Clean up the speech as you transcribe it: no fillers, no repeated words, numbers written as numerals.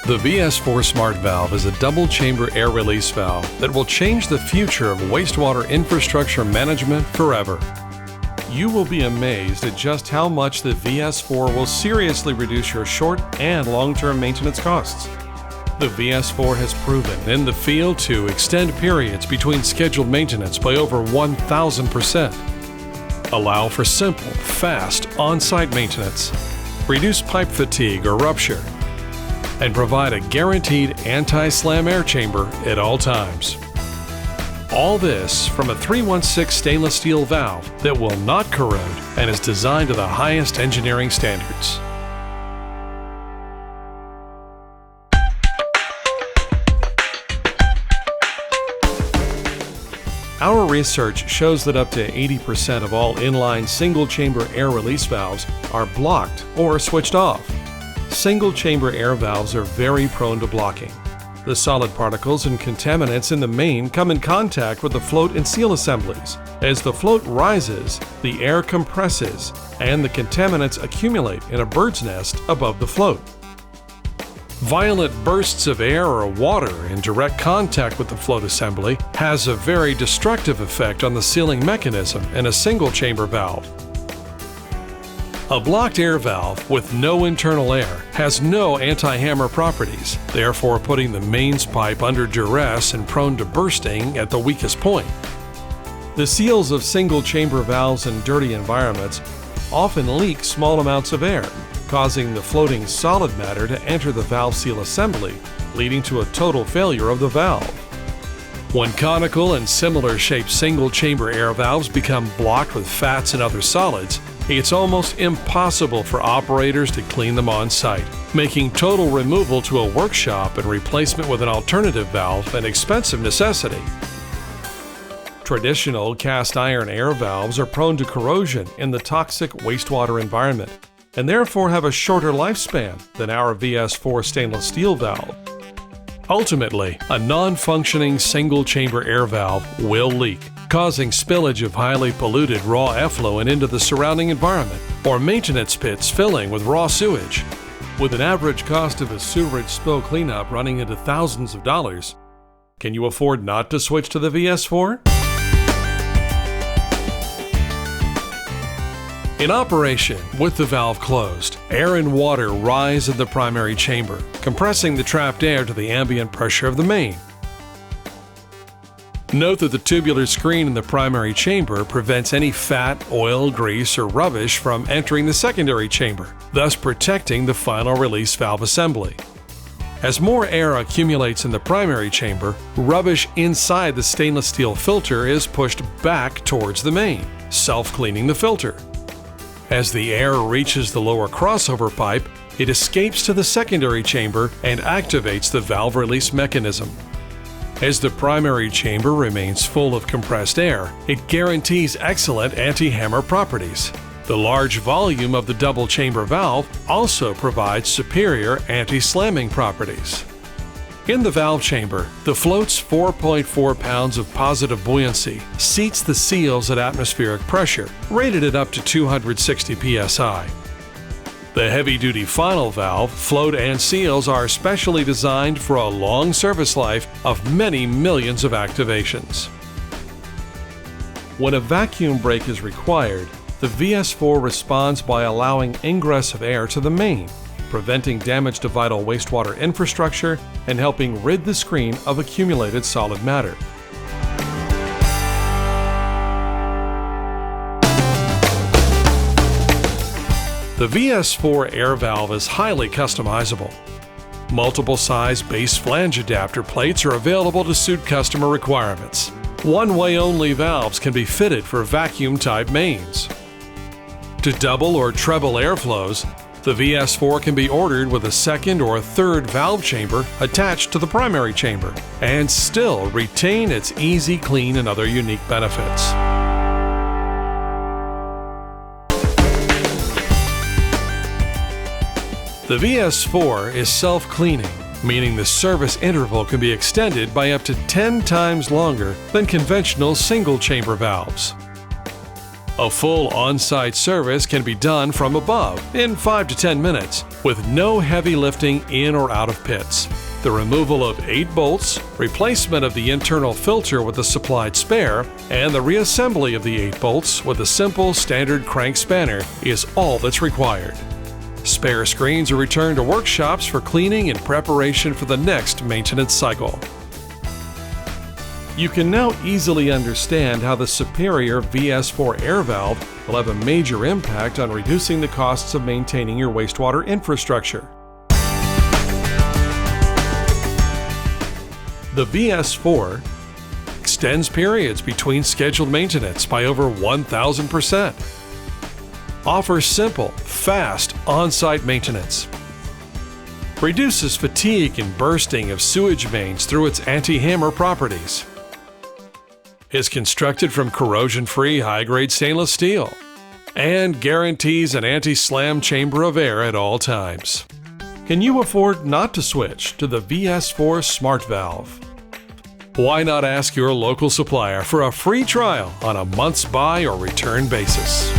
The VS-4 Smartvalve is a double-chamber air release valve that will change the future of wastewater infrastructure management forever. You will be amazed at just how much the VS-4 will seriously reduce your short and long-term maintenance costs. The VS-4 has proven in the field to extend periods between scheduled maintenance by over 1,000%. Allow for simple, fast, on-site maintenance, reduce pipe fatigue or rupture, and provide a guaranteed anti-slam air chamber at all times. All this from a 316 stainless steel valve that will not corrode and is designed to the highest engineering standards. Our research shows that up to 80% of all inline single-chamber air release valves are blocked or switched off. Single-chamber air valves are very prone to blocking. The solid particles and contaminants in the main come in contact with the float and seal assemblies. As the float rises, the air compresses and the contaminants accumulate in a bird's nest above the float. Violent bursts of air or water in direct contact with the float assembly has a very destructive effect on the sealing mechanism in a single-chamber valve. A blocked air valve with no internal air has no anti-hammer properties, therefore putting the mains pipe under duress and prone to bursting at the weakest point. The seals of single-chamber valves in dirty environments often leak small amounts of air, causing the floating solid matter to enter the valve seal assembly, leading to a total failure of the valve. When conical and similar-shaped single-chamber air valves become blocked with fats and other solids, it's almost impossible for operators to clean them on site, making total removal to a workshop and replacement with an alternative valve an expensive necessity. Traditional cast iron air valves are prone to corrosion in the toxic wastewater environment and therefore have a shorter lifespan than our VS-4 stainless steel valve. Ultimately, a non-functioning single-chamber air valve will leak, causing spillage of highly polluted raw effluent into the surrounding environment, or maintenance pits filling with raw sewage. With an average cost of a sewerage spill cleanup running into thousands of dollars, can you afford not to switch to the VS-4? In operation, with the valve closed, air and water rise in the primary chamber, compressing the trapped air to the ambient pressure of the main. Note that the tubular screen in the primary chamber prevents any fat, oil, grease, or rubbish from entering the secondary chamber, thus protecting the final release valve assembly. As more air accumulates in the primary chamber, rubbish inside the stainless steel filter is pushed back towards the main, self-cleaning the filter. As the air reaches the lower crossover pipe, it escapes to the secondary chamber and activates the valve release mechanism. As the primary chamber remains full of compressed air, it guarantees excellent anti-hammer properties. The large volume of the double-chamber valve also provides superior anti-slamming properties. In the valve chamber, the float's 4.4 pounds of positive buoyancy seats the seals at atmospheric pressure, rated at up to 260 psi. The heavy-duty final valve, float, and seals are specially designed for a long service life of many millions of activations. When a vacuum break is required, the VS-4 responds by allowing ingress of air to the main, preventing damage to vital wastewater infrastructure and helping rid the screen of accumulated solid matter. The VS-4 air valve is highly customizable. Multiple size base flange adapter plates are available to suit customer requirements. One-way only valves can be fitted for vacuum-type mains. To double or treble airflows, the VS-4 can be ordered with a second or third valve chamber attached to the primary chamber and still retain its easy clean and other unique benefits. The VS-4 is self-cleaning, meaning the service interval can be extended by up to 10 times longer than conventional single-chamber valves. A full on-site service can be done from above in 5 to 10 minutes with no heavy lifting in or out of pits. The removal of 8 bolts, replacement of the internal filter with a supplied spare, and the reassembly of the 8 bolts with a simple standard crank spanner is all that's required. Spare screens are returned to workshops for cleaning in preparation for the next maintenance cycle. You can now easily understand how the superior VS-4 air valve will have a major impact on reducing the costs of maintaining your wastewater infrastructure. The VS-4 extends periods between scheduled maintenance by over 1,000%. Offers simple, fast, on-site maintenance. Reduces fatigue and bursting of sewage mains through its anti-hammer properties. Is constructed from corrosion-free high-grade stainless steel. And guarantees an anti-slam chamber of air at all times. Can you afford not to switch to the VS-4 Smartvalve? Why not ask your local supplier for a free trial on a month's buy or return basis?